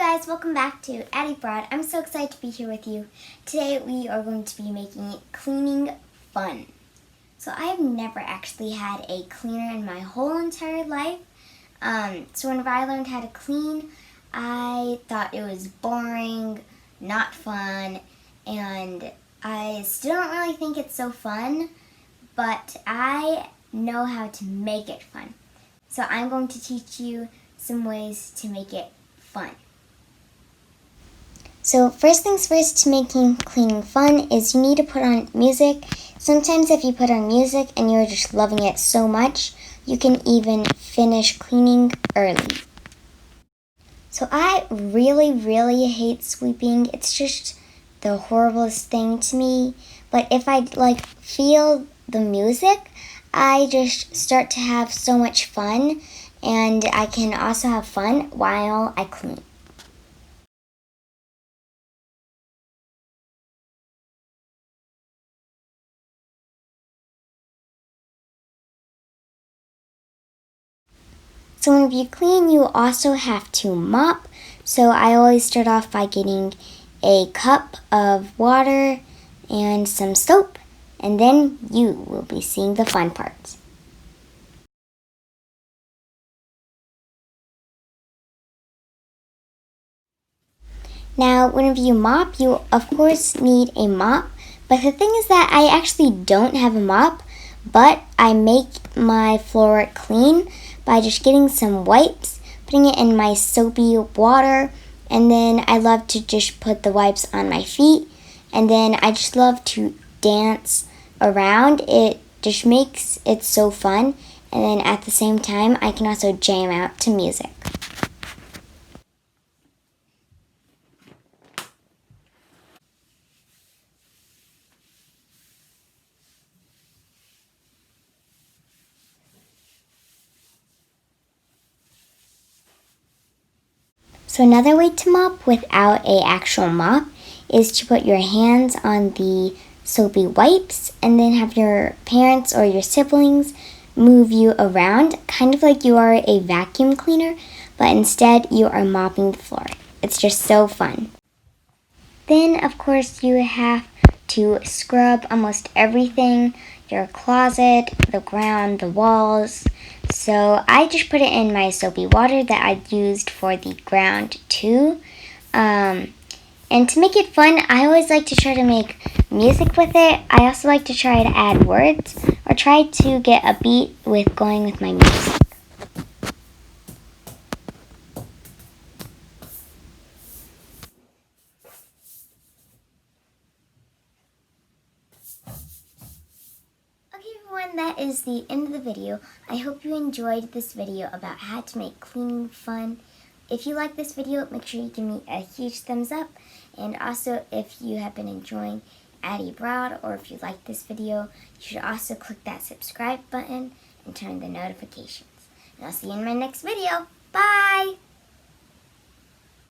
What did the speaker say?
guys, welcome back to Addie Broad. I'm so excited to be here with you. Today we are going to be making cleaning fun. So I have never actually had a cleaner in my whole entire life. So whenever I learned how to clean, I thought it was boring, not fun, and I still don't really think it's so fun, but I know how to make it fun. So I'm going to teach you some ways to make it fun. So first things first, to making cleaning fun is you need to put on music. Sometimes if you put on music and you're just loving it so much, you can even finish cleaning early. So I really hate sweeping. It's just the horriblest thing to me. But if I feel the music, I just start to have so much fun, and I can also have fun while I clean. So when you clean, you also have to mop. So I always start off by getting a cup of water and some soap, and then you will be seeing the fun parts. Now, whenever you mop, you of course need a mop. But the thing is that I actually don't have a mop, but I make my floor clean by just getting some wipes, putting it in my soapy water, and then I love to just put the wipes on my feet, and then I just love to dance around. It just makes it so fun, and then at the same time, I can also jam out to music. So another way to mop without an actual mop is to put your hands on the soapy wipes and then have your parents or your siblings move you around, kind of like you are a vacuum cleaner, but instead you are mopping the floor. It's just so fun. Then, of course, you have to scrub almost everything, your closet, the ground, the walls. So I just put it in my soapy water that I used for the ground too. And to make it fun, I always like to try to make music with it. I also like to try to add words or try to get a beat with going with my music. Okay everyone, that is the end of the video. I hope you enjoyed this video about how to make cleaning fun. If you like this video, make sure you give me a huge thumbs up. And also, if you have been enjoying Addie Broad, or if you like this video, you should also click that subscribe button and turn the notifications. And I'll see you in my next video. Bye!